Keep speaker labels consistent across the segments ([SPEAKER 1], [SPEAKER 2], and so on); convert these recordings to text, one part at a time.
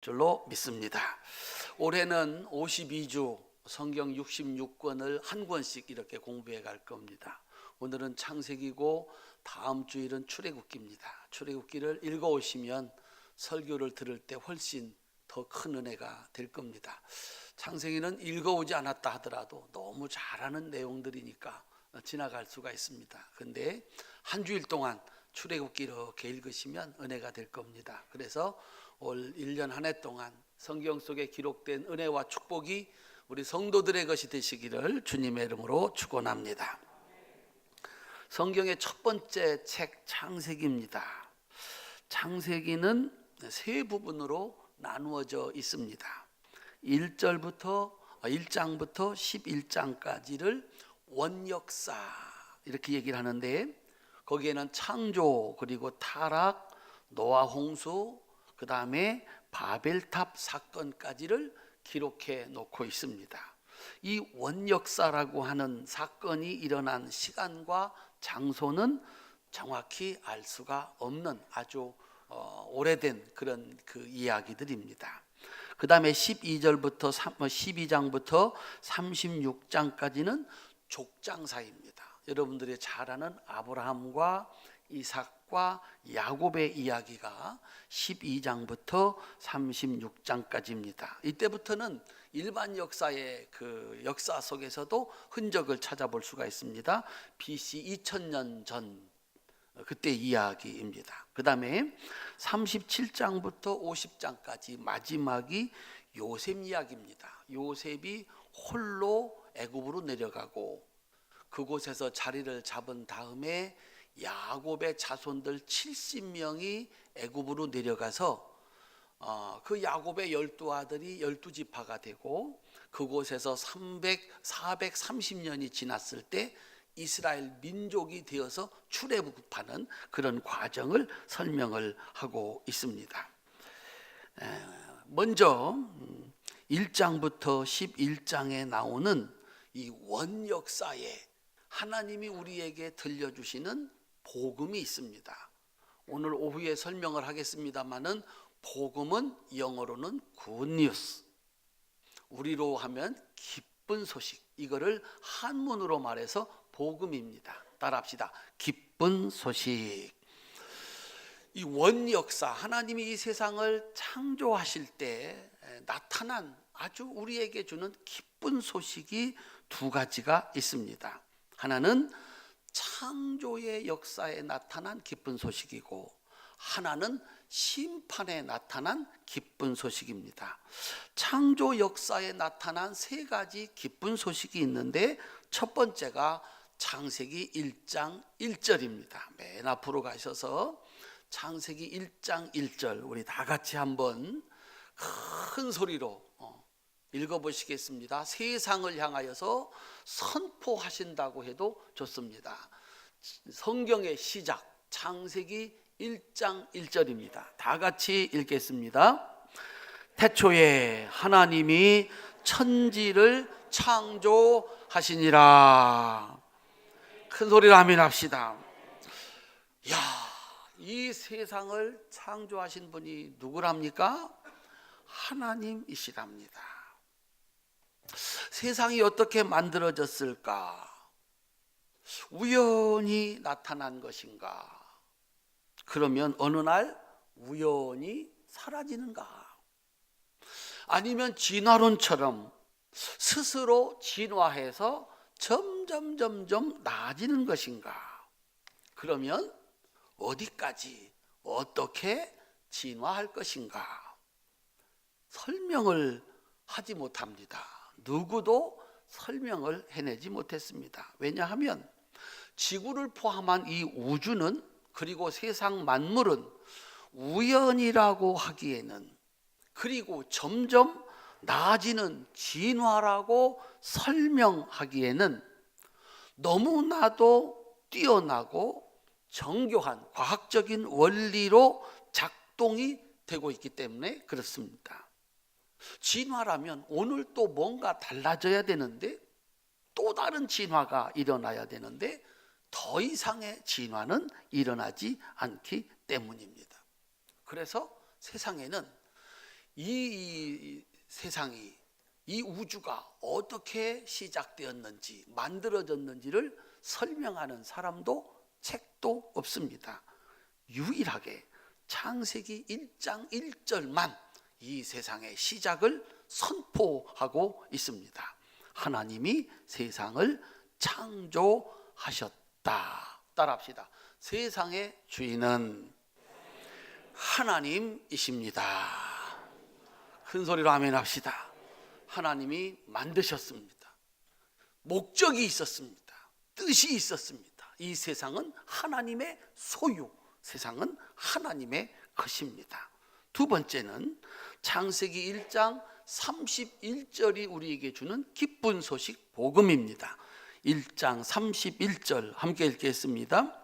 [SPEAKER 1] 줄로 믿습니다. 올해는 52주 성경 66권을 한 권씩 이렇게 공부해 갈 겁니다. 오늘은 창세기고 다음 주일은 출애굽기입니다. 출애굽기를 읽어오시면 설교를 들을 때 훨씬 더 큰 은혜가 될 겁니다. 창세기는 읽어오지 않았다 하더라도 너무 잘하는 내용들이니까 지나갈 수가 있습니다. 그런데 한 주일 동안 출애굽기 이렇게 읽으시면 은혜가 될 겁니다. 그래서 올 1년 한 해 동안 성경 속에 기록된 은혜와 축복이 우리 성도들의 것이 되시기를 주님의 이름으로 축원합니다. 성경의 첫 번째 책 창세기입니다. 창세기는 세 부분으로 나누어져 있습니다. 1장부터 11장까지를 원역사 이렇게 얘기를 하는데, 거기에는 창조, 그리고 타락, 노아 홍수, 그 다음에 바벨탑 사건까지를 기록해 놓고 있습니다. 이 원역사라고 하는 사건이 일어난 시간과 장소는 정확히 알 수가 없는 아주 오래된 그런 그 이야기들입니다. 그 다음에 12장부터 36장까지는 족장사입니다. 여러분들이 잘 아는 아브라함과 이삭과 야곱의 이야기가 12장부터 36장까지입니다. 이때부터는 일반 역사의 그 역사 속에서도 흔적을 찾아볼 수가 있습니다. BC 2000년 전 그때 이야기입니다. 그 다음에 37장부터 50장까지 마지막이 요셉 이야기입니다. 요셉이 홀로 애굽으로 내려가고 그곳에서 자리를 잡은 다음에 야곱의 자손들 70명이 애굽으로 내려가서 그 야곱의 12아들이 12지파가 되고, 그곳에서 430년이 지났을 때 이스라엘 민족이 되어서 출애굽하는 그런 과정을 설명을 하고 있습니다. 먼저 1장부터 11장에 나오는 이 원역사에 하나님이 우리에게 들려주시는 복음이 있습니다. 오늘 오후에 설명을 하겠습니다마는 복음은 영어로는 good news, 우리로 하면 기쁜 소식, 이거를 한문으로 말해서 복음입니다. 따라합시다. 기쁜 소식. 이 원역사, 하나님이 이 세상을 창조하실 때 나타난 아주 우리에게 주는 기쁜 소식이 두 가지가 있습니다. 하나는 창조의 역사에 나타난 기쁜 소식이고, 하나는 심판에 나타난 기쁜 소식입니다. 창조 역사에 나타난 세 가지 기쁜 소식이 있는데, 첫 번째가 창세기 1장 1절입니다. 맨 앞으로 가셔서 창세기 1장 1절 우리 다 같이 한번 큰 소리로 읽어보시겠습니다. 세상을 향하여서 선포하신다고 해도 좋습니다. 성경의 시작, 창세기 1장 1절입니다. 다 같이 읽겠습니다. 태초에 하나님이 천지를 창조하시니라. 큰 소리로 아멘 합시다. 야, 이 세상을 창조하신 분이 누구랍니까? 하나님이시랍니다. 세상이 어떻게 만들어졌을까? 우연히 나타난 것인가? 그러면 어느 날 우연히 사라지는가? 아니면 진화론처럼 스스로 진화해서 점점 나아지는 것인가? 그러면 어디까지 어떻게 진화할 것인가? 설명을 하지 못합니다. 누구도 설명을 해내지 못했습니다. 왜냐하면 지구를 포함한 이 우주는, 그리고 세상 만물은 우연이라고 하기에는, 그리고 점점 나아지는 진화라고 설명하기에는 너무나도 뛰어나고 정교한 과학적인 원리로 작동이 되고 있기 때문에 그렇습니다. 진화라면 오늘 또 뭔가 달라져야 되는데, 또 다른 진화가 일어나야 되는데, 더 이상의 진화는 일어나지 않기 때문입니다. 그래서 세상에는 이 세상이, 이 우주가 어떻게 시작되었는지, 만들어졌는지를 설명하는 사람도 책도 없습니다. 유일하게 창세기 1장 1절만 이 세상의 시작을 선포하고 있습니다. 하나님이 세상을 창조하셨다. 따라합시다. 세상의 주인은 하나님이십니다. 큰 소리로 아멘 합시다. 하나님이 만드셨습니다. 목적이 있었습니다. 뜻이 있었습니다. 이 세상은 하나님의 소유, 세상은 하나님의 것입니다. 두 번째는 창세기 1장 31절이 우리에게 주는 기쁜 소식 복음입니다. 1장 31절 함께 읽겠습니다.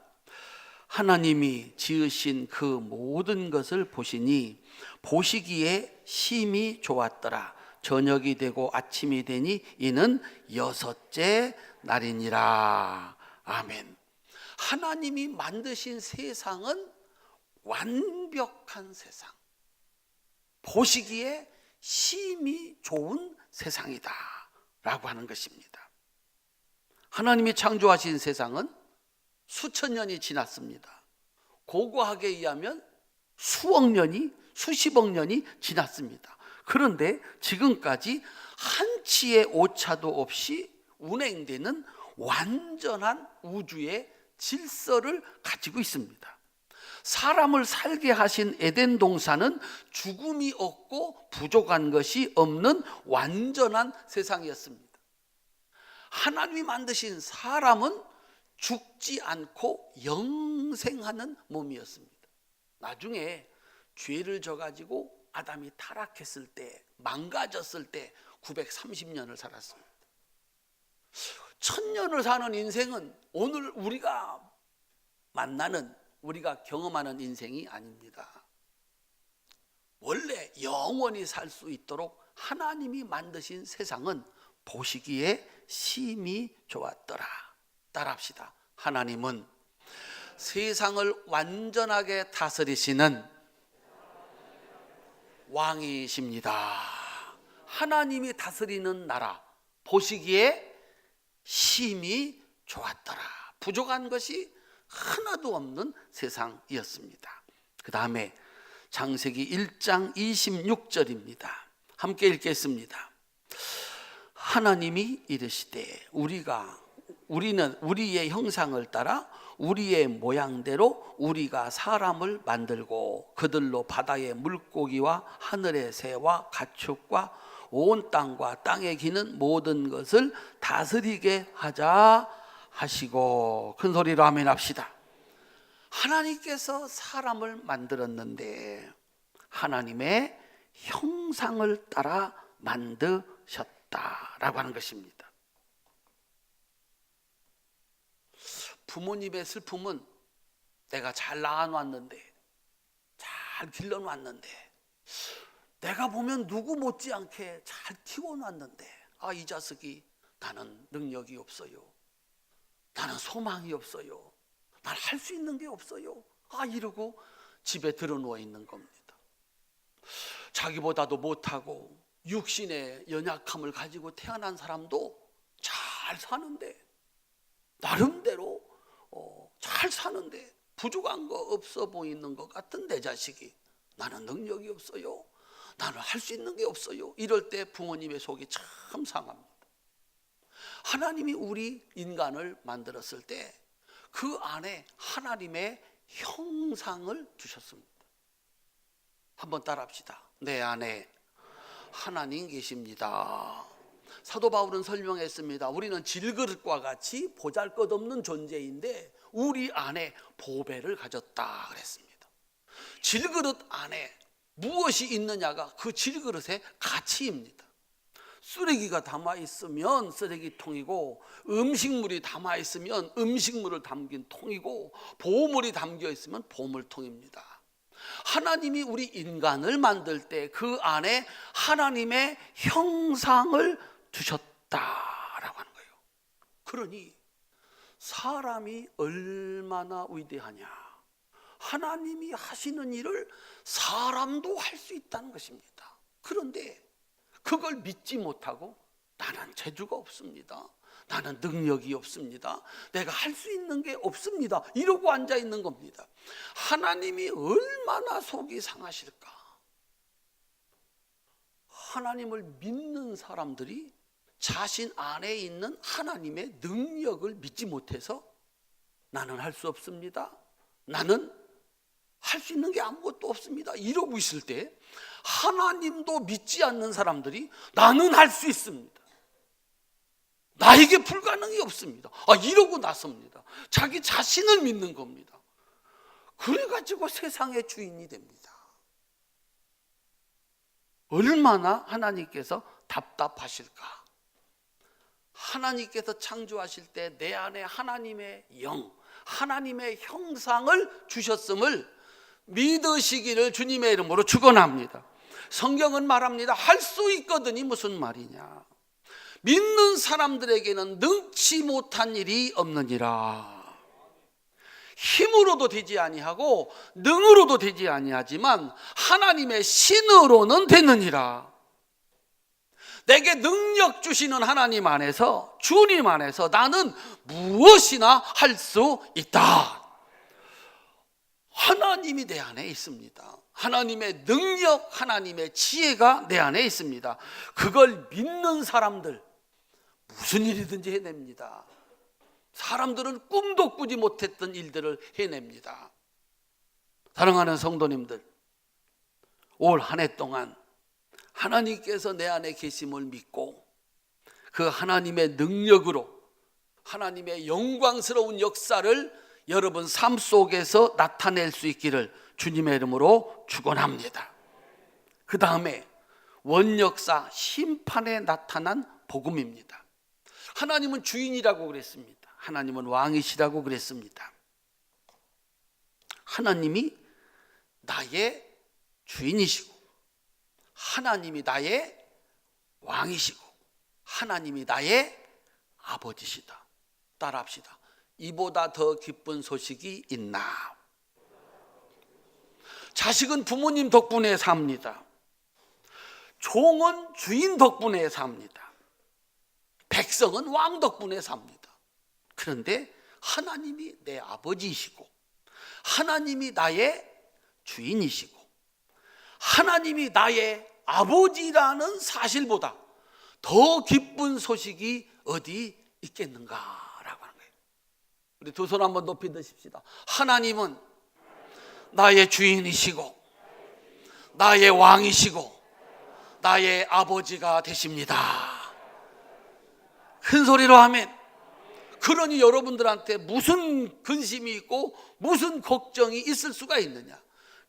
[SPEAKER 1] 하나님이 지으신 그 모든 것을 보시니 보시기에 심히 좋았더라. 저녁이 되고 아침이 되니 이는 여섯째 날이니라. 아멘. 하나님이 만드신 세상은 완벽한 세상, 보시기에 심히 좋은 세상이다 라고 하는 것입니다. 하나님이 창조하신 세상은 수천 년이 지났습니다. 고고학에 의하면 수억 년이, 수십억 년이 지났습니다. 그런데 지금까지 한치의 오차도 없이 운행되는 완전한 우주의 질서를 가지고 있습니다. 사람을 살게 하신 에덴 동산은 죽음이 없고 부족한 것이 없는 완전한 세상이었습니다. 하나님이 만드신 사람은 죽지 않고 영생하는 몸이었습니다. 나중에 죄를 져가지고 아담이 타락했을 때, 망가졌을 때 930년을 살았습니다. 1000년을 사는 인생은 오늘 우리가 만나는, 우리가 경험하는 인생이 아닙니다. 원래 영원히 살 수 있도록 하나님이 만드신 세상은 보시기에 심히 좋았더라. 따라합시다. 하나님은 세상을 완전하게 다스리시는 왕이십니다. 하나님이 다스리는 나라, 보시기에 심히 좋았더라. 부족한 것이 하나도 없는 세상이었습니다. 그 다음에 창세기 1장 26절입니다. 함께 읽겠습니다. 하나님이 이르시되 우리는 우리의 형상을 따라 우리의 모양대로 우리가 사람을 만들고 그들로 바다의 물고기와 하늘의 새와 가축과 온 땅과 땅에 기는 모든 것을 다스리게 하자 하시고. 큰 소리로 아멘 합시다. 하나님께서 사람을 만들었는데 하나님의 형상을 따라 만드셨다라고 하는 것입니다. 부모님의 슬픔은 내가 잘 낳아놨는데, 잘 길러놨는데, 내가 보면 누구 못지않게 잘 키워놨는데, 이 자식이 나는 능력이 없어요, 나는 소망이 없어요, 난 할 수 있는 게 없어요, 이러고 집에 들어누워 있는 겁니다. 자기보다도 못하고 육신의 연약함을 가지고 태어난 사람도 잘 사는데, 나름대로 잘 사는데 부족한 거 없어 보이는 것 같은 내 자식이 나는 능력이 없어요, 나는 할 수 있는 게 없어요, 이럴 때 부모님의 속이 참 상합니다. 하나님이 우리 인간을 만들었을 때 그 안에 하나님의 형상을 주셨습니다. 한번 따라합시다. 내 안에 하나님 계십니다. 사도 바울은 설명했습니다. 우리는 질그릇과 같이 보잘것없는 존재인데 우리 안에 보배를 가졌다 그랬습니다. 질그릇 안에 무엇이 있느냐가 그 질그릇의 가치입니다. 쓰레기가 담아있으면 쓰레기통이고, 음식물이 담아있으면 음식물을 담긴 통이고, 보물이 담겨있으면 보물통입니다. 하나님이 우리 인간을 만들 때 그 안에 하나님의 형상을 두셨다라고 하는 거예요. 그러니 사람이 얼마나 위대하냐, 하나님이 하시는 일을 사람도 할 수 있다는 것입니다. 그런데 그걸 믿지 못하고 나는 재주가 없습니다, 나는 능력이 없습니다, 내가 할 수 있는 게 없습니다, 이러고 앉아 있는 겁니다. 하나님이 얼마나 속이 상하실까. 하나님을 믿는 사람들이 자신 안에 있는 하나님의 능력을 믿지 못해서 나는 할 수 없습니다, 나는 할 수 있는 게 아무것도 없습니다, 이러고 있을 때 하나님도 믿지 않는 사람들이 나는 할 수 있습니다, 나에게 불가능이 없습니다, 이러고 나섭니다. 자기 자신을 믿는 겁니다. 그래가지고 세상의 주인이 됩니다. 얼마나 하나님께서 답답하실까. 하나님께서 창조하실 때 내 안에 하나님의 영, 하나님의 형상을 주셨음을 믿으시기를 주님의 이름으로 축원합니다. 성경은 말합니다. 할 수 있거든이 무슨 말이냐. 믿는 사람들에게는 능치 못한 일이 없느니라. 힘으로도 되지 아니하고 능으로도 되지 아니하지만 하나님의 신으로는 되느니라. 내게 능력 주시는 하나님 안에서, 주님 안에서 나는 무엇이나 할 수 있다. 하나님이 내 안에 있습니다. 하나님의 능력, 하나님의 지혜가 내 안에 있습니다. 그걸 믿는 사람들 무슨 일이든지 해냅니다. 사람들은 꿈도 꾸지 못했던 일들을 해냅니다. 사랑하는 성도님들, 올 한 해 동안 하나님께서 내 안에 계심을 믿고 그 하나님의 능력으로 하나님의 영광스러운 역사를 여러분 삶 속에서 나타낼 수 있기를 주님의 이름으로 축원합니다. 그 다음에 원역사 심판에 나타난 복음입니다. 하나님은 주인이라고 그랬습니다. 하나님은 왕이시라고 그랬습니다. 하나님이 나의 주인이시고 하나님이 나의 왕이시고 하나님이 나의 아버지시다. 따라합시다. 이보다 더 기쁜 소식이 있나. 자식은 부모님 덕분에 삽니다. 종은 주인 덕분에 삽니다. 백성은 왕 덕분에 삽니다. 그런데 하나님이 내 아버지이시고 하나님이 나의 주인이시고 하나님이 나의 아버지라는 사실보다 더 기쁜 소식이 어디 있겠는가라고 하는 거예요. 우리 두 손 한번 높이 드십시다. 하나님은 나의 주인이시고 나의 왕이시고 나의 아버지가 되십니다. 큰 소리로 하면. 그러니 여러분들한테 무슨 근심이 있고 무슨 걱정이 있을 수가 있느냐.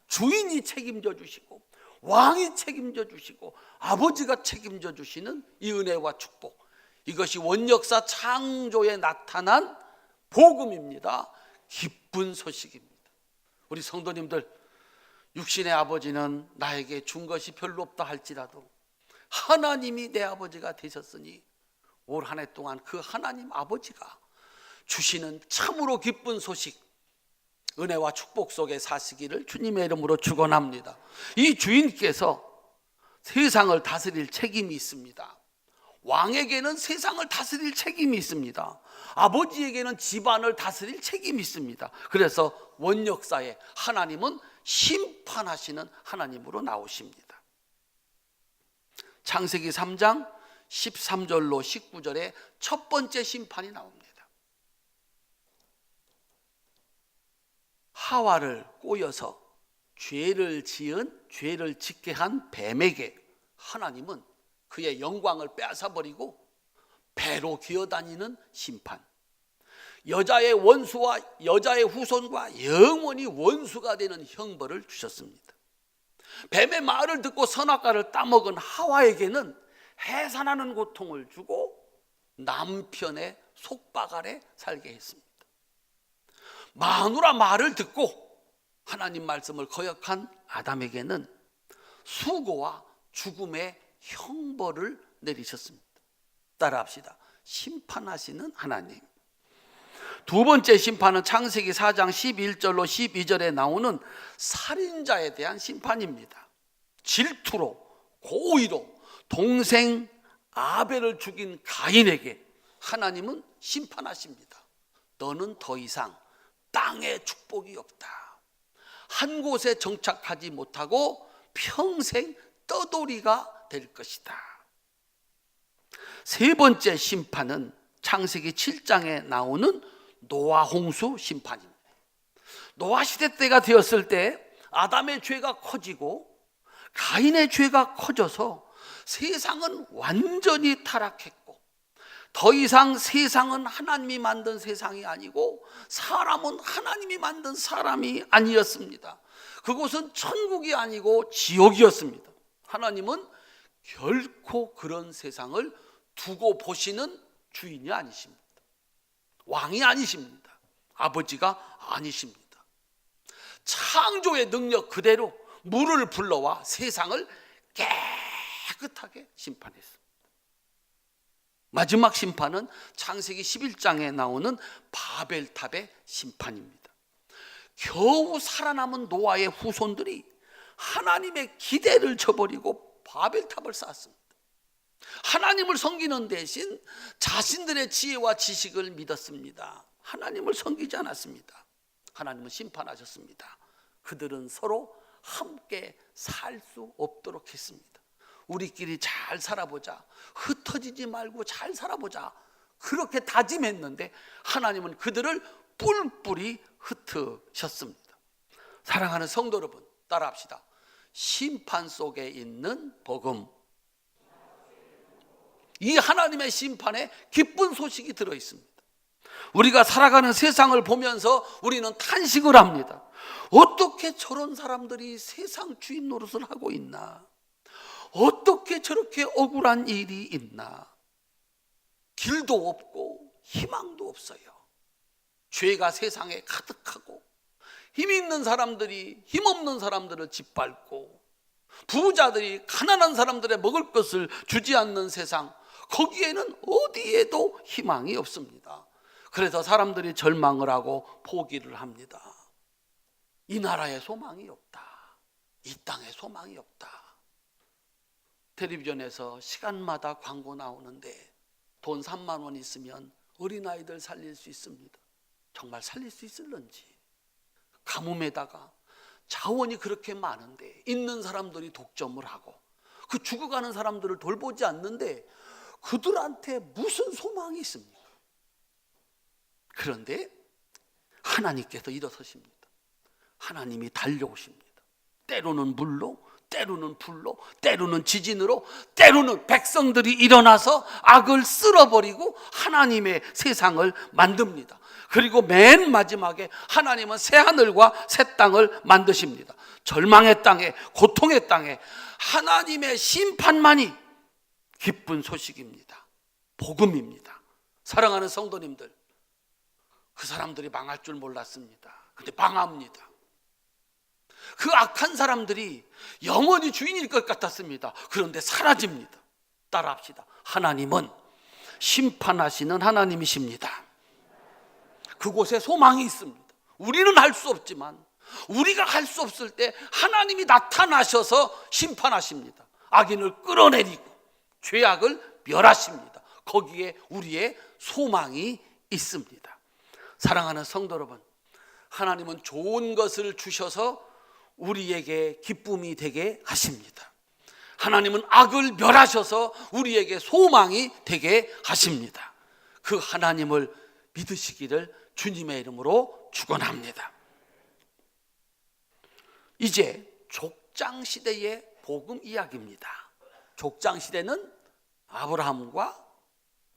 [SPEAKER 1] 주인이 책임져 주시고 왕이 책임져 주시고 아버지가 책임져 주시는 이 은혜와 축복, 이것이 원역사 창조에 나타난 복음입니다. 기쁜 소식입니다. 우리 성도님들, 육신의 아버지는 나에게 준 것이 별로 없다 할지라도 하나님이 내 아버지가 되셨으니 올 한 해 동안 그 하나님 아버지가 주시는 참으로 기쁜 소식, 은혜와 축복 속에 사시기를 주님의 이름으로 축원합니다. 이 주인께서 세상을 다스릴 책임이 있습니다. 왕에게는 세상을 다스릴 책임이 있습니다. 아버지에게는 집안을 다스릴 책임이 있습니다. 그래서 원역사에 하나님은 심판하시는 하나님으로 나오십니다. 창세기 3장 13절로 19절에 첫 번째 심판이 나옵니다. 하와를 꼬여서 죄를 짓게 한 뱀에게 하나님은 그의 영광을 빼앗아버리고 배로 기어다니는 심판, 여자의 원수와 여자의 후손과 영원히 원수가 되는 형벌을 주셨습니다. 뱀의 말을 듣고 선악과를 따먹은 하와에게는 해산하는 고통을 주고 남편의 속박 아래 살게 했습니다. 마누라 말을 듣고 하나님 말씀을 거역한 아담에게는 수고와 죽음의 형벌을 내리셨습니다. 따라합시다. 심판하시는 하나님. 두 번째 심판은 창세기 4장 11절로 12절에 나오는 살인자에 대한 심판입니다. 질투로 고의로 동생 아벨을 죽인 가인에게 하나님은 심판하십니다. 너는 더 이상 땅에 축복이 없다. 한 곳에 정착하지 못하고 평생 떠돌이가 될 것이다. 세 번째 심판은 창세기 7장에 나오는 노아 홍수 심판입니다. 노아 시대 때가 되었을 때 아담의 죄가 커지고 가인의 죄가 커져서 세상은 완전히 타락했고, 더 이상 세상은 하나님이 만든 세상이 아니고 사람은 하나님이 만든 사람이 아니었습니다. 그곳은 천국이 아니고 지옥이었습니다. 하나님은 결코 그런 세상을 두고 보시는 주인이 아니십니다. 왕이 아니십니다. 아버지가 아니십니다. 창조의 능력 그대로 물을 불러와 세상을 깨끗하게 심판했습니다. 마지막 심판은 창세기 11장에 나오는 바벨탑의 심판입니다. 겨우 살아남은 노아의 후손들이 하나님의 기대를 저버리고 바벨탑을 쌓았습니다. 하나님을 섬기는 대신 자신들의 지혜와 지식을 믿었습니다. 하나님을 섬기지 않았습니다. 하나님은 심판하셨습니다. 그들은 서로 함께 살 수 없도록 했습니다. 우리끼리 잘 살아보자, 흩어지지 말고 잘 살아보자, 그렇게 다짐했는데 하나님은 그들을 뿔뿔이 흩으셨습니다. 사랑하는 성도 여러분, 따라합시다. 심판 속에 있는 복음. 이 하나님의 심판에 기쁜 소식이 들어있습니다. 우리가 살아가는 세상을 보면서 우리는 탄식을 합니다. 어떻게 저런 사람들이 세상 주인 노릇을 하고 있나? 어떻게 저렇게 억울한 일이 있나? 길도 없고 희망도 없어요. 죄가 세상에 가득하고 힘 있는 사람들이 힘없는 사람들을 짓밟고 부자들이 가난한 사람들의 먹을 것을 주지 않는 세상, 거기에는 어디에도 희망이 없습니다. 그래서 사람들이 절망을 하고 포기를 합니다. 이 나라에 소망이 없다. 이 땅에 소망이 없다. 텔레비전에서 시간마다 광고 나오는데 돈 3만 원 있으면 어린아이들 살릴 수 있습니다. 정말 살릴 수 있을런지. 가뭄에다가 자원이 그렇게 많은데 있는 사람들이 독점을 하고 그 죽어가는 사람들을 돌보지 않는데 그들한테 무슨 소망이 있습니까? 그런데 하나님께서 일어서십니다. 하나님이 달려오십니다. 때로는 물로, 때로는 불로, 때로는 지진으로, 때로는 백성들이 일어나서 악을 쓸어버리고 하나님의 세상을 만듭니다. 그리고 맨 마지막에 하나님은 새 하늘과 새 땅을 만드십니다. 절망의 땅에, 고통의 땅에 하나님의 심판만이 기쁜 소식입니다. 복음입니다. 사랑하는 성도님들, 그 사람들이 망할 줄 몰랐습니다. 근데 망합니다. 그 악한 사람들이 영원히 주인일 것 같았습니다. 그런데 사라집니다. 따라합시다. 하나님은 심판하시는 하나님이십니다. 그곳에 소망이 있습니다. 우리는 할 수 없지만 우리가 할 수 없을 때 하나님이 나타나셔서 심판하십니다. 악인을 끌어내리고 죄악을 멸하십니다. 거기에 우리의 소망이 있습니다. 사랑하는 성도 여러분, 하나님은 좋은 것을 주셔서 우리에게 기쁨이 되게 하십니다. 하나님은 악을 멸하셔서 우리에게 소망이 되게 하십니다. 그 하나님을 믿으시기를 주님의 이름으로 축원합니다. 이제 족장시대의 복음 이야기입니다. 족장시대는 아브라함과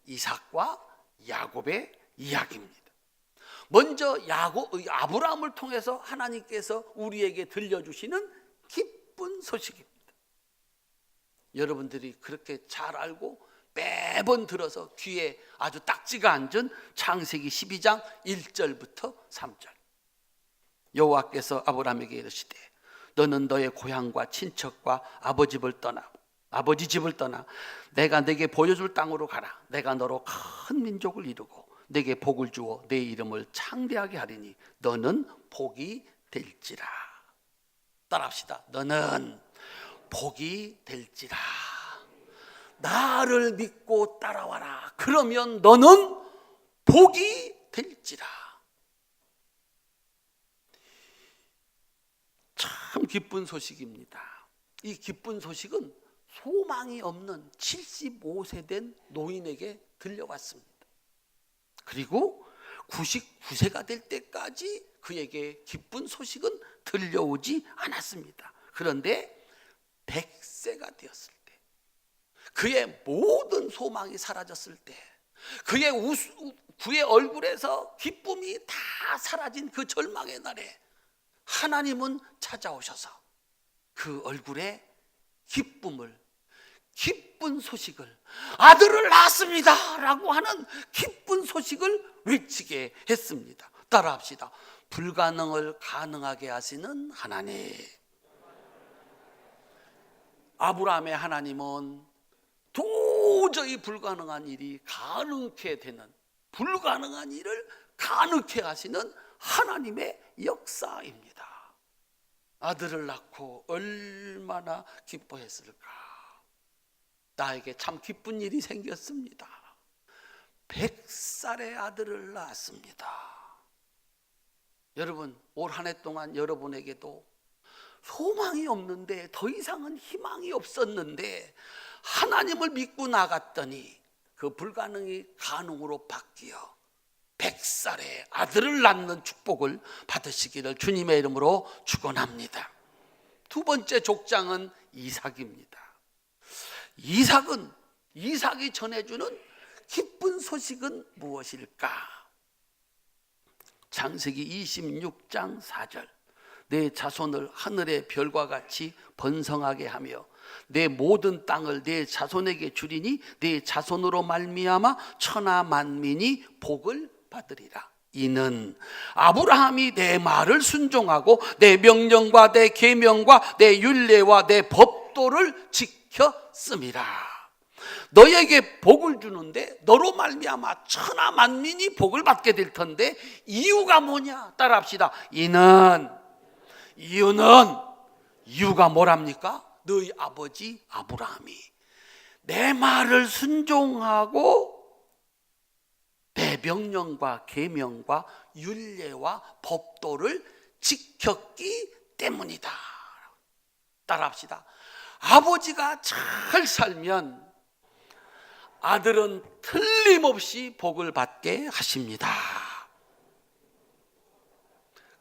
[SPEAKER 1] 이삭과 야곱의 이야기입니다. 먼저 아브라함을 통해서 하나님께서 우리에게 들려주시는 기쁜 소식입니다. 여러분들이 그렇게 잘 알고 매번 들어서 귀에 아주 딱지가 앉은 창세기 12장 1절부터 3절. 여호와께서 아브라함에게 이르시되 너는 너의 고향과 친척과 아버지 집을 떠나 내가 네게 보여줄 땅으로 가라. 내가 너로 큰 민족을 이루고 내게 복을 주어 내 이름을 창대하게 하리니 너는 복이 될지라. 따라합시다. 너는 복이 될지라. 나를 믿고 따라와라. 그러면 너는 복이 될지라. 참 기쁜 소식입니다. 이 기쁜 소식은 소망이 없는 75세 된 노인에게 들려왔습니다. 그리고 99세가 될 때까지 그에게 기쁜 소식은 들려오지 않았습니다. 그런데 100세가 되었을 때, 그의 모든 소망이 사라졌을 때, 그의 얼굴에서 기쁨이 다 사라진 그 절망의 날에 하나님은 찾아오셔서 그 얼굴에 기쁜 소식을, 아들을 낳았습니다 라고 하는 기쁜 소식을 외치게 했습니다. 따라합시다. 불가능을 가능하게 하시는 하나님. 아브라함의 하나님은 도저히 불가능한 일이 가능케 되는, 불가능한 일을 가능케 하시는 하나님의 역사입니다. 아들을 낳고 얼마나 기뻐했을까. 나에게 참 기쁜 일이 생겼습니다. 100살의 아들을 낳았습니다. 여러분, 올 한 해 동안 여러분에게도 소망이 없는데, 더 이상은 희망이 없었는데 하나님을 믿고 나갔더니 그 불가능이 가능으로 바뀌어 100살의 아들을 낳는 축복을 받으시기를 주님의 이름으로 축원합니다. 두 번째 족장은 이삭입니다. 이삭이 전해주는 기쁜 소식은 무엇일까? 창세기 26장 4절. 내 자손을 하늘의 별과 같이 번성하게 하며 내 모든 땅을 내 자손에게 주리니 내 자손으로 말미암아 천하 만민이 복을 받으리라. 이는 아브라함이 내 말을 순종하고 내 명령과 내 계명과 내 율례와 내 법도를 지켰음이라. 너에게 복을 주는데 너로 말미암아 천하 만민이 복을 받게 될 텐데 이유가 뭐냐? 따라합시다. 이유가 뭐랍니까? 너희 아버지 아브라함이 내 말을 순종하고 내 명령과 계명과 율례와 법도를 지켰기 때문이다. 따라합시다. 아버지가 잘 살면 아들은 틀림없이 복을 받게 하십니다.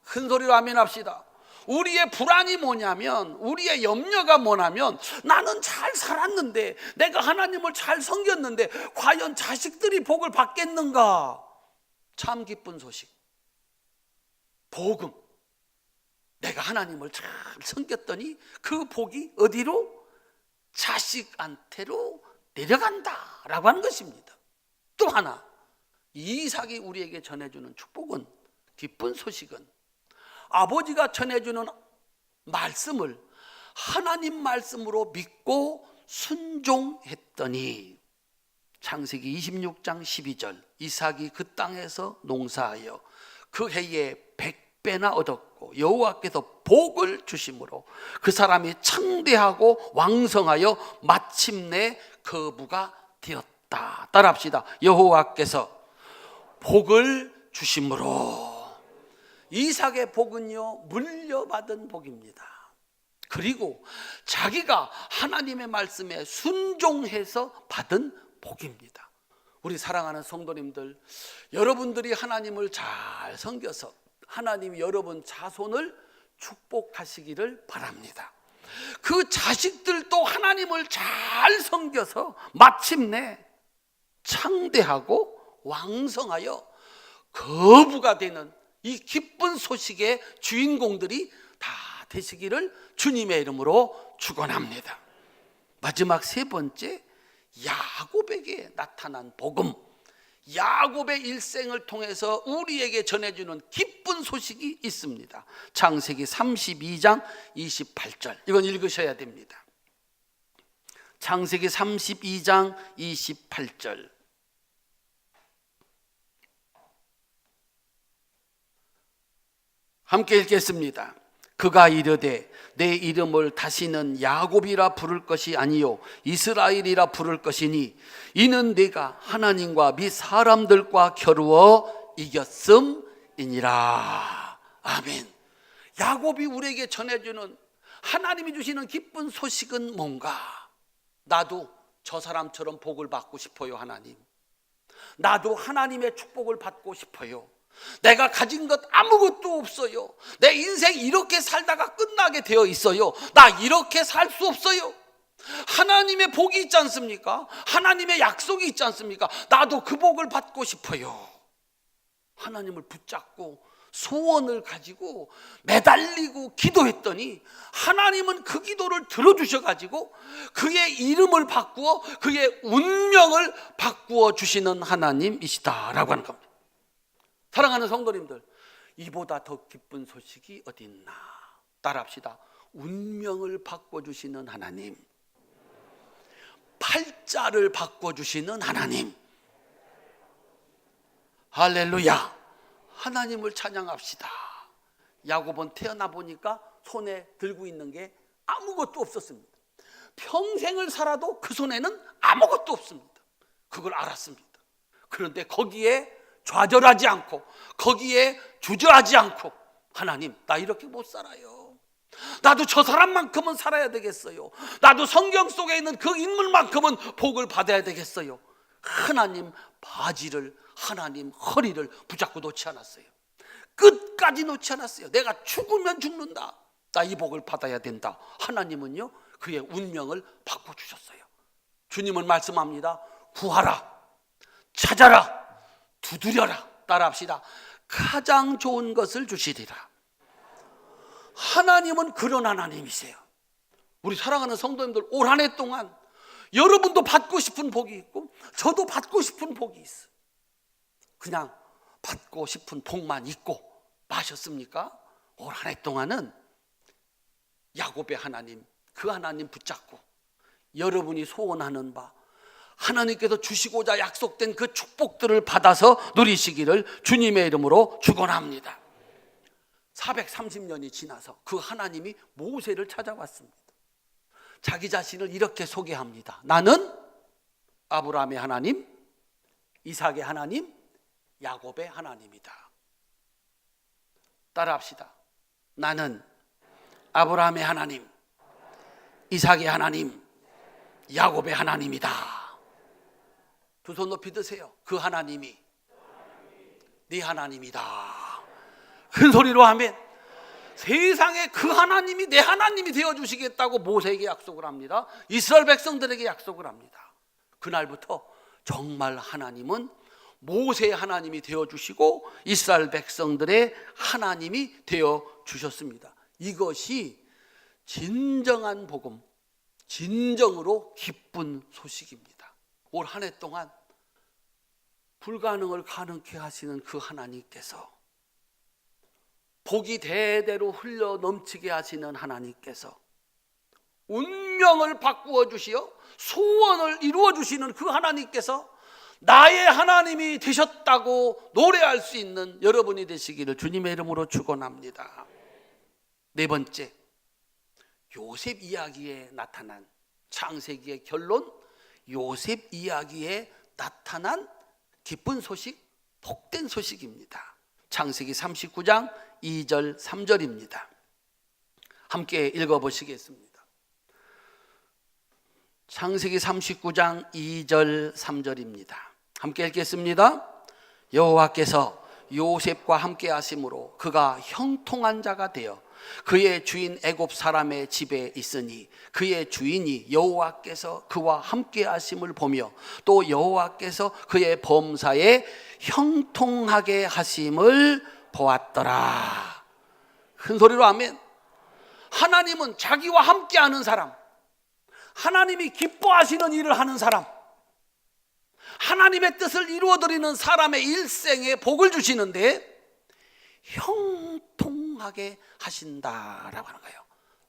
[SPEAKER 1] 큰 소리로 아멘 합시다. 우리의 불안이 뭐냐면, 우리의 염려가 뭐냐면, 나는 잘 살았는데, 내가 하나님을 잘 섬겼는데 과연 자식들이 복을 받겠는가? 참 기쁜 소식, 복음. 내가 하나님을 잘 섬겼더니 그 복이 어디로? 자식한테로 내려간다라고 하는 것입니다. 또 하나, 이삭이 우리에게 전해주는 축복은, 기쁜 소식은, 아버지가 전해주는 말씀을 하나님 말씀으로 믿고 순종했더니, 창세기 26장 12절, 이삭이 그 땅에서 농사하여 그 해에 100배나 얻었고 여호와께서 복을 주심으로 그 사람이 창대하고 왕성하여 마침내 거부가 되었다. 따라합시다. 여호와께서 복을 주심으로. 이삭의 복은요, 물려받은 복입니다. 그리고 자기가 하나님의 말씀에 순종해서 받은 복입니다. 우리 사랑하는 성도님들, 여러분들이 하나님을 잘 섬겨서 하나님이 여러분 자손을 축복하시기를 바랍니다. 그 자식들도 하나님을 잘 섬겨서 마침내 창대하고 왕성하여 거부가 되는 이 기쁜 소식의 주인공들이 다 되시기를 주님의 이름으로 축원합니다. 마지막 세 번째, 야곱에게 나타난 복음, 야곱의 일생을 통해서 우리에게 전해주는 기쁜 소식이 있습니다. 창세기 32장 28절, 이건 읽으셔야 됩니다. 창세기 32장 28절. 함께 읽겠습니다. 그가 이르되 내 이름을 다시는 야곱이라 부를 것이 아니요 이스라엘이라 부를 것이니 이는 내가 하나님과 및 사람들과 겨루어 이겼음이니라. 아멘. 야곱이 우리에게 전해주는 하나님이 주시는 기쁜 소식은 뭔가? 나도 저 사람처럼 복을 받고 싶어요. 하나님, 나도 하나님의 축복을 받고 싶어요. 내가 가진 것 아무것도 없어요. 내 인생 이렇게 살다가 끝나게 되어 있어요. 나 이렇게 살 수 없어요. 하나님의 복이 있지 않습니까? 하나님의 약속이 있지 않습니까? 나도 그 복을 받고 싶어요. 하나님을 붙잡고 소원을 가지고 매달리고 기도했더니 하나님은 그 기도를 들어주셔가지고 그의 이름을 바꾸어 그의 운명을 바꾸어 주시는 하나님이시다라고 하는 겁니다. 사랑하는 성도님들, 이보다 더 기쁜 소식이 어디 있나? 따라합시다. 운명을 바꿔주시는 하나님, 팔자를 바꿔주시는 하나님. 할렐루야. 하나님을 찬양합시다. 야곱은 태어나 보니까 손에 들고 있는 게 아무것도 없었습니다. 평생을 살아도 그 손에는 아무것도 없습니다. 그걸 알았습니다. 그런데 거기에 좌절하지 않고, 거기에 주저하지 않고, 하나님, 나 이렇게 못 살아요. 나도 저 사람만큼은 살아야 되겠어요. 나도 성경 속에 있는 그 인물만큼은 복을 받아야 되겠어요. 하나님 바지를, 하나님 허리를 붙잡고 놓지 않았어요. 끝까지 놓지 않았어요. 내가 죽으면 죽는다, 나 이 복을 받아야 된다. 하나님은요, 그의 운명을 바꿔주셨어요. 주님은 말씀합니다. 구하라, 찾아라, 두드려라. 따라합시다. 가장 좋은 것을 주시리라. 하나님은 그런 하나님이세요. 우리 사랑하는 성도님들, 올 한 해 동안 여러분도 받고 싶은 복이 있고 저도 받고 싶은 복이 있어요. 그냥 받고 싶은 복만 있고 마셨습니까? 올 한 해 동안은 야곱의 하나님, 그 하나님 붙잡고 여러분이 소원하는 바, 하나님께서 주시고자 약속된 그 축복들을 받아서 누리시기를 주님의 이름으로 축원합니다. 430년이 지나서 그 하나님이 모세를 찾아왔습니다. 자기 자신을 이렇게 소개합니다. 나는 아브라함의 하나님, 이삭의 하나님, 야곱의 하나님이다. 따라합시다. 나는 아브라함의 하나님, 이삭의 하나님, 야곱의 하나님이다. 두 손 높이 드세요. 그 하나님이 네 하나님이다. 큰 소리로 하면 세상에 그 하나님이 내 하나님이 되어주시겠다고 모세에게 약속을 합니다. 이스라엘 백성들에게 약속을 합니다. 그날부터 정말 하나님은 모세의 하나님이 되어주시고 이스라엘 백성들의 하나님이 되어주셨습니다. 이것이 진정한 복음, 진정으로 기쁜 소식입니다. 올 한 해 동안 불가능을 가능케 하시는 그 하나님께서, 복이 대대로 흘러 넘치게 하시는 하나님께서, 운명을 바꾸어 주시어 소원을 이루어 주시는 그 하나님께서 나의 하나님이 되셨다고 노래할 수 있는 여러분이 되시기를 주님의 이름으로 축원합니다. 네 번째, 요셉 이야기에 나타난, 창세기의 결론, 요셉 이야기에 나타난 기쁜 소식, 복된 소식입니다. 창세기 39장 2절 3절입니다. 함께 읽어보시겠습니다. 창세기 39장 2절 3절입니다. 함께 읽겠습니다. 여호와께서 요셉과 함께 하심으로 그가 형통한 자가 되어 그의 주인 애굽 사람의 집에 있으니 그의 주인이 여호와께서 그와 함께 하심을 보며 또 여호와께서 그의 범사에 형통하게 하심을 보았더라. 큰 소리로 아멘. 하나님은 자기와 함께하는 사람, 하나님이 기뻐하시는 일을 하는 사람, 하나님의 뜻을 이루어드리는 사람의 일생에 복을 주시는데 형통하게 하신다라고 하는 거예요.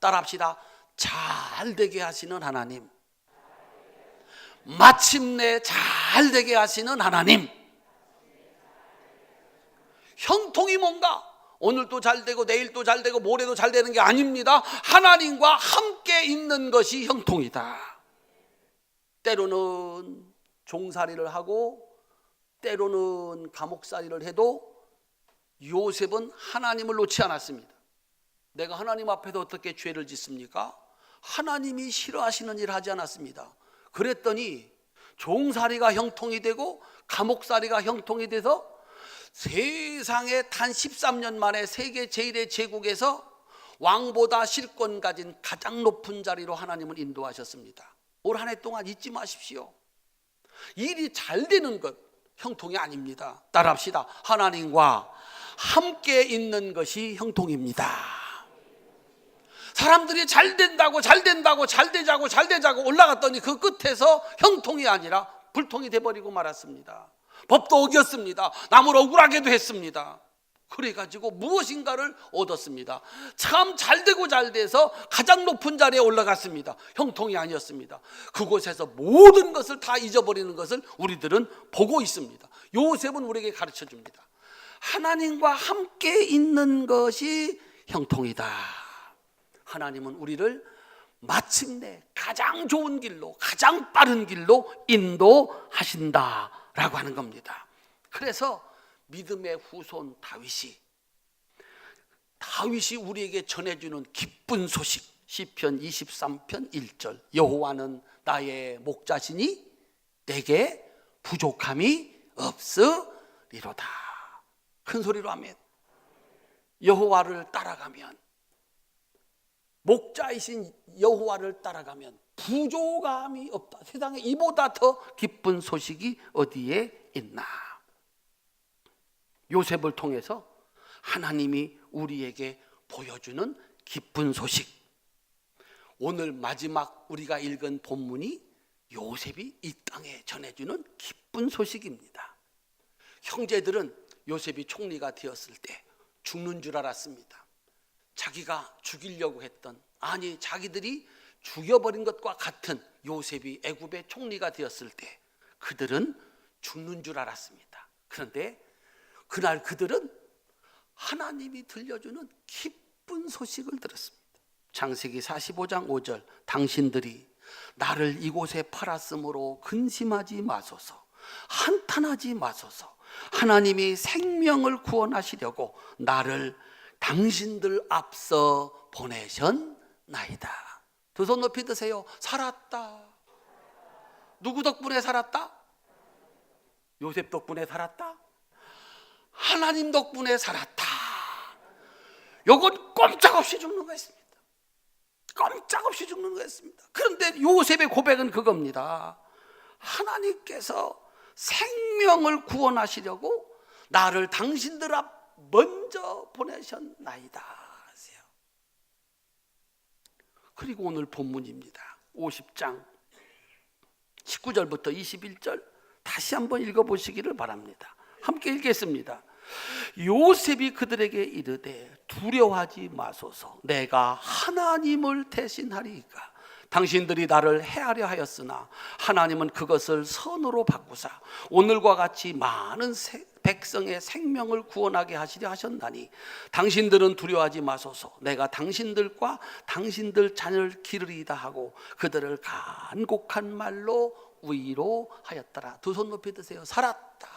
[SPEAKER 1] 따라합시다. 잘 되게 하시는 하나님, 마침내 잘 되게 하시는 하나님. 형통이 뭔가? 오늘도 잘 되고 내일도 잘 되고 모레도 잘 되는 게 아닙니다. 하나님과 함께 있는 것이 형통이다. 때로는 종살이를 하고 때로는 감옥살이를 해도 요셉은 하나님을 놓지 않았습니다. 내가 하나님 앞에서 어떻게 죄를 짓습니까? 하나님이 싫어하시는 일을 하지 않았습니다. 그랬더니 종살이가 형통이 되고 감옥살이가 형통이 돼서 세상에 단 13년 만에 세계 제1의 제국에서 왕보다 실권 가진 가장 높은 자리로 하나님은 인도하셨습니다. 올 한 해 동안 잊지 마십시오. 일이 잘 되는 것 형통이 아닙니다. 따라합시다. 하나님과 함께 있는 것이 형통입니다. 사람들이 잘 된다고 잘 되자고 올라갔더니 그 끝에서 형통이 아니라 불통이 돼버리고 말았습니다. 법도 어겼습니다. 남을 억울하게도 했습니다. 그래가지고 무엇인가를 얻었습니다. 참 잘되고 잘돼서 가장 높은 자리에 올라갔습니다. 형통이 아니었습니다. 그곳에서 모든 것을 다 잊어버리는 것을 우리들은 보고 있습니다. 요셉은 우리에게 가르쳐 줍니다. 하나님과 함께 있는 것이 형통이다. 하나님은 우리를 마침내 가장 좋은 길로, 가장 빠른 길로 인도하신다라고 하는 겁니다. 그래서 믿음의 후손 다윗이 우리에게 전해주는 기쁜 소식, 시편 23편 1절, 여호와는 나의 목자시니 내게 부족함이 없으리로다. 큰 소리로 아멘. 여호와를 따라가면, 목자이신 여호와를 따라가면 부족함이 없다. 세상에 이보다 더 기쁜 소식이 어디에 있나. 요셉을 통해서 하나님이 우리에게 보여주는 기쁜 소식. 오늘 마지막 우리가 읽은 본문이 요셉이 이 땅에 전해주는 기쁜 소식입니다. 형제들은 요셉이 총리가 되었을 때 죽는 줄 알았습니다. 자기가 죽이려고 했던, 아니 자기들이 죽여버린 것과 같은 요셉이 애굽의 총리가 되었을 때 그들은 죽는 줄 알았습니다. 그런데 그날 그들은 하나님이 들려주는 기쁜 소식을 들었습니다. 창세기 45장 5절, 당신들이 나를 이곳에 팔았으므로 근심하지 마소서, 한탄하지 마소서. 하나님이 생명을 구원하시려고 나를 당신들 앞서 보내셨나이다. 두 손 높이 드세요. 살았다. 누구 덕분에 살았다? 요셉 덕분에 살았다? 하나님 덕분에 살았다. 요건 꼼짝없이 죽는 거였습니다. 꼼짝없이 죽는 거였습니다. 그런데 요셉의 고백은 그겁니다. 하나님께서 생명을 구원하시려고 나를 당신들 앞 먼저 보내셨나이다. 그리고 오늘 본문입니다. 50장 19절부터 21절 다시 한번 읽어보시기를 바랍니다. 함께 읽겠습니다. 요셉이 그들에게 이르되 두려워하지 마소서, 내가 하나님을 대신하리이까. 당신들이 나를 해하려 하였으나 하나님은 그것을 선으로 바꾸사 오늘과 같이 많은 백성의 생명을 구원하게 하시려 하셨나니 당신들은 두려워하지 마소서, 내가 당신들과 당신들 자녀를 기르리이다 하고 그들을 간곡한 말로 위로하였더라. 두 손 높이 드세요. 살았다.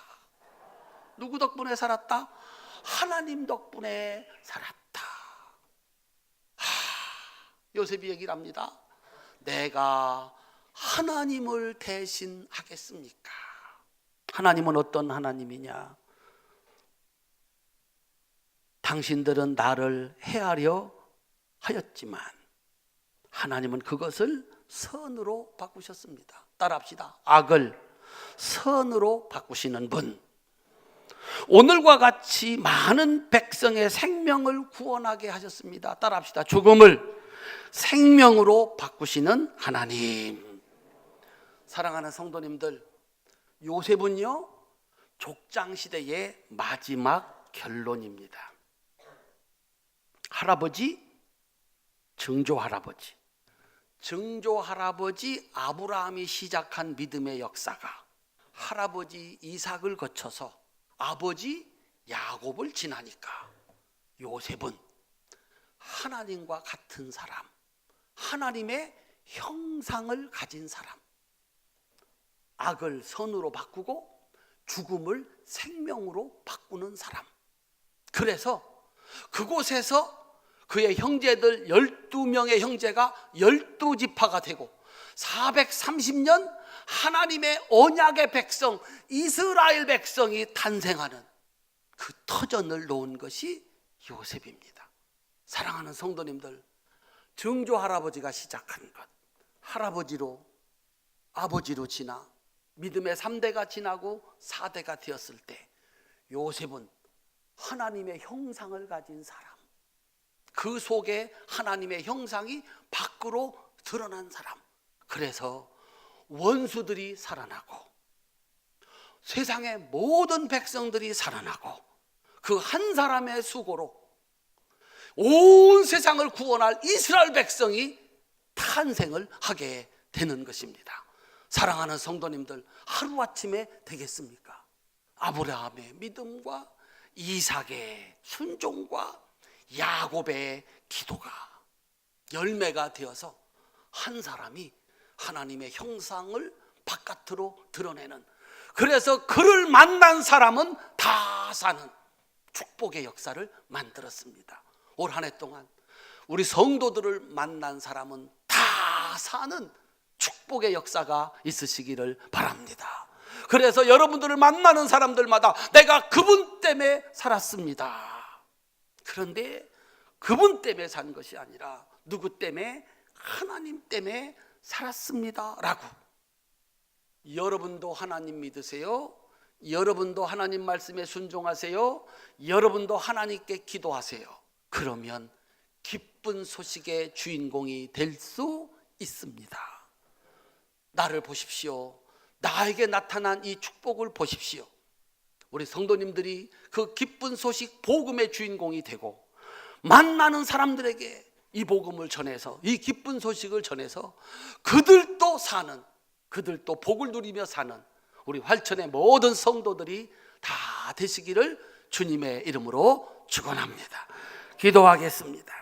[SPEAKER 1] 누구 덕분에 살았다? 하나님 덕분에 살았다. 요셉이 얘기를 합니다. 내가 하나님을 대신하겠습니까? 하나님은 어떤 하나님이냐? 당신들은 나를 해하려 하였지만 하나님은 그것을 선으로 바꾸셨습니다. 따라합시다. 악을 선으로 바꾸시는 분, 오늘과 같이 많은 백성의 생명을 구원하게 하셨습니다. 따라합시다. 죽음을 생명으로 바꾸시는 하나님. 사랑하는 성도님들, 요셉은요 족장시대의 마지막 결론입니다. 할아버지, 증조할아버지 아브라함이 시작한 믿음의 역사가 할아버지 이삭을 거쳐서 아버지 야곱을 지나니까 요셉은 하나님과 같은 사람, 하나님의 형상을 가진 사람, 악을 선으로 바꾸고 죽음을 생명으로 바꾸는 사람. 그래서 그곳에서 그의 형제들 12명의 형제가 12지파가 되고 430년 하나님의 언약의 백성, 이스라엘 백성이 탄생하는 그 터전을 놓은 것이 요셉입니다. 사랑하는 성도님들, 증조 할아버지가 시작한 것, 할아버지로 아버지로 지나 믿음의 3대가 지나고 4대가 되었을 때 요셉은 하나님의 형상을 가진 사람, 그 속에 하나님의 형상이 밖으로 드러난 사람. 그래서 원수들이 살아나고 세상의 모든 백성들이 살아나고 그 한 사람의 수고로 온 세상을 구원할 이스라엘 백성이 탄생을 하게 되는 것입니다. 사랑하는 성도님들, 하루아침에 되겠습니까? 아브라함의 믿음과 이삭의 순종과 야곱의 기도가 열매가 되어서 한 사람이 하나님의 형상을 바깥으로 드러내는, 그래서 그를 만난 사람은 다 사는 축복의 역사를 만들었습니다. 올 한 해 동안 우리 성도들을 만난 사람은 다 사는 축복의 역사가 있으시기를 바랍니다. 그래서 여러분들을 만나는 사람들마다 내가 그분 때문에 살았습니다. 그런데 그분 때문에 산 것이 아니라 누구 때문에? 하나님 때문에 살았습니다 라고. 여러분도 하나님 믿으세요? 여러분도 하나님 말씀에 순종하세요? 여러분도 하나님께 기도하세요. 그러면 기쁜 소식의 주인공이 될 수 있습니다. 나를 보십시오. 나에게 나타난 이 축복을 보십시오. 우리 성도님들이 그 기쁜 소식 복음의 주인공이 되고 만나는 사람들에게 이 복음을 전해서, 이 기쁜 소식을 전해서 그들도 사는, 그들도 복을 누리며 사는 우리 활천의 모든 성도들이 다 되시기를 주님의 이름으로 축원합니다. 기도하겠습니다.